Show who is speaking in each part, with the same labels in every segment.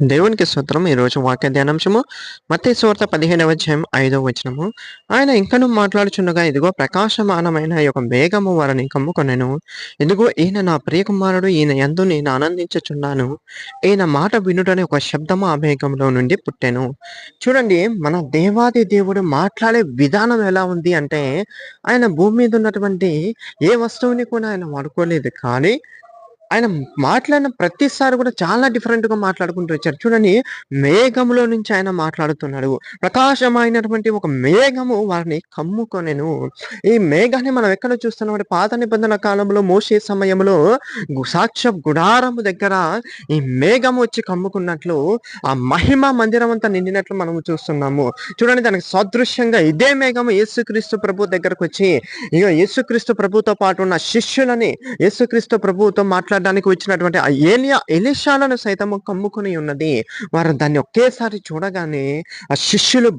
Speaker 1: దేవునికి స్తోత్రం. ఈరోజు వాక్య ధ్యానాంశము మత్తయి సువార్త 15వ అధ్యాయం 5వ వచనము. ఆయన ఇంకనూ మాట్లాడుచుండగా, ఇదిగో ప్రకాశమానమైన ఒక మేఘము వారిని కమ్ముకొనెను. ఇదిగో ఈయన నా ప్రియకుమారుడు, ఈయన యందు నేను ఆనందించుచున్నాను. ఈయన మాట వినుటనే ఒక శబ్దము ఆ మేఘంలో నుండి పుట్టెను. చూడండి, మన దేవాది దేవుడు మాట్లాడే విధానం ఎలా ఉంది అంటే, ఆయన భూమి మీద ఉన్నటువంటి ఏ వస్తువుని కూడా ఆయన వాడుకోలేదు. కానీ ఆయన మాట్లాడిన ప్రతిసారి కూడా చాలా డిఫరెంట్‌గా మాట్లాడుకుంటూ వచ్చారు. చూడండి, మేఘంలో నుంచి ఆయన మాట్లాడుతున్నాడు. ప్రకాశమైనటువంటి ఒక మేఘము వారిని కమ్ముకొనెను. ఈ మేఘాన్ని మనం ఎక్కడ చూస్తున్నామంటే, పాత నిబంధన కాలంలో మోషే సమయంలో సాక్ష్య గుడారము దగ్గర ఈ మేఘం వచ్చి కమ్ముకున్నట్లు, ఆ మహిమ మందిరం అంతా నిండినట్లు మనము చూస్తున్నాము. చూడండి, దానికి సాదృశ్యంగా ఇదే మేఘము యేసుక్రీస్తు ప్రభు దగ్గరకొచ్చి, ఇగ యేసుక్రీస్తు ప్రభుతో పాటు ఉన్న శిష్యులని, యేసుక్రీస్తు ప్రభువుతో మాట్లాడడానికి వచ్చినటువంటి ఆ ఎలీషాలను సైతము కమ్ముకొని ఉన్నది. వారు దాన్ని ఒకేసారి చూడగానే ఆ శిష్యులు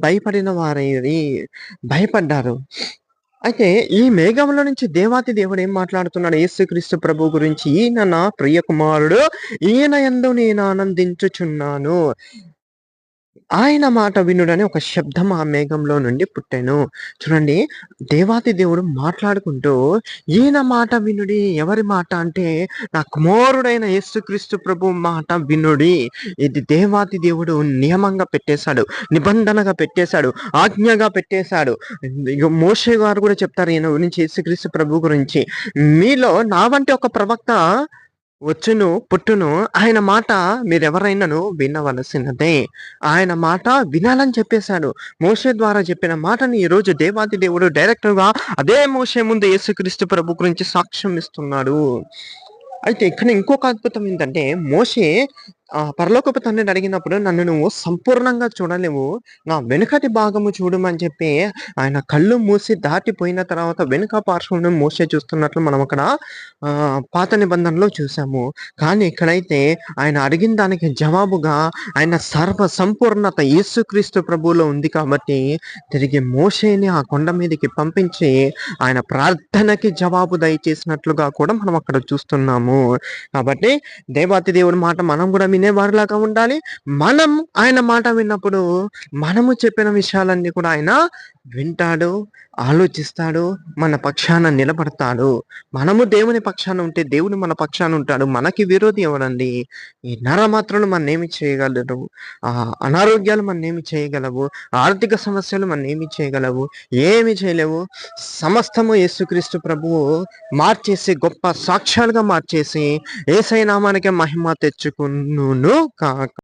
Speaker 1: భయపడ్డారు. అయితే ఈ మేఘంలో నుంచి దేవాతి దేవుడు ఏం మాట్లాడుతున్నాడు యేసుక్రీస్తు ప్రభు గురించి? ఈయన నా ప్రియ కుమారుడు, ఈయన యందు నేను ఆనందించుచున్నాను. ఆయన మాట వినుడని ఒక శబ్దం ఆ మేఘంలో నుండి పుట్టెను. చూడండి, దేవాతి దేవుడు మాట్లాడుకుంటూ, ఈయన మాట వినుడి. ఎవరి మాట అంటే, నా కుమారుడైన యేసుక్రీస్తు ప్రభు మాట వినుడి. ఇది దేవాతి దేవుడు నియమంగా పెట్టేశాడు, నిబంధనగా పెట్టేశాడు, ఆజ్ఞగా పెట్టేశాడు. ఇగ మోషే గారు కూడా చెప్తారు ఈయన గురించి, యేసుక్రీస్తు ప్రభు గురించి, మీలో నా వంటి ఒక ప్రవక్త పుట్టును. ఆయన మాట మీరెవరైనను వినవలసినదే. ఆయన మాట వినాలని చెప్పేశాడు. మోషే ద్వారా చెప్పిన మాటని ఈరోజు దేవాతి దేవుడు డైరెక్ట్‌గా అదే మోషే ముందు యేసుక్రీస్తు ప్రభు గురించి సాక్ష్యం ఇస్తున్నాడు. అయితే ఇక్కడ ఇంకొక అద్భుతం ఏంటంటే, మోషే పరలోకపు తండ్రిని అడిగినప్పుడు, నన్ను నువ్వు సంపూర్ణంగా చూడలేవు, నా వెనుకటి భాగము చూడమని చెప్పి ఆయన కళ్ళు మూసి దాటిపోయిన తర్వాత వెనుక పార్శ్వంలో మోషే చూస్తున్నట్లు మనం అక్కడ పాత నిబంధనలో చూసాము. కానీ ఇక్కడైతే ఆయన అడిగిన దానికి జవాబుగా ఆయన సర్వ సంపూర్ణత యేసుక్రీస్తు ప్రభువులో ఉంది కాబట్టి, తిరిగి మోషేని ఆ కొండ మీదకి పంపించి ఆయన ప్రార్థనకి జవాబు దయచేసినట్లుగా కూడా మనం అక్కడ చూస్తున్నాము. కాబట్టి దేవాతి దేవుడి మాట మనం కూడా వినేవారిలాగా ఉండాలి. మనం ఆయన మాట విన్నప్పుడు మనము చెప్పిన విషయాలన్నీ కూడా ఆయన వింటాడు, ఆలోచిస్తాడు, మన పక్షాన నిలబడతాడు. మనము దేవుని పక్షాన ఉంటే దేవుడు మన పక్షాన ఉంటాడు. మనకి విరోధి ఎవరండి? ఈ నరమాత్రులు మననేమి చేయగలరు? అనారోగ్యాలు మననేమి చేయగలవు? ఆర్థిక సమస్యలు మననేమి చేయగలవు? ఏమి చేయలేవు. సమస్తము యేసుక్రీస్తు ప్రభువు మార్చేసి, గొప్ప సాక్ష్యాలుగా మార్చేసి, యేసయ్య నామానికే మహిమ తెచ్చుకొనును కాక.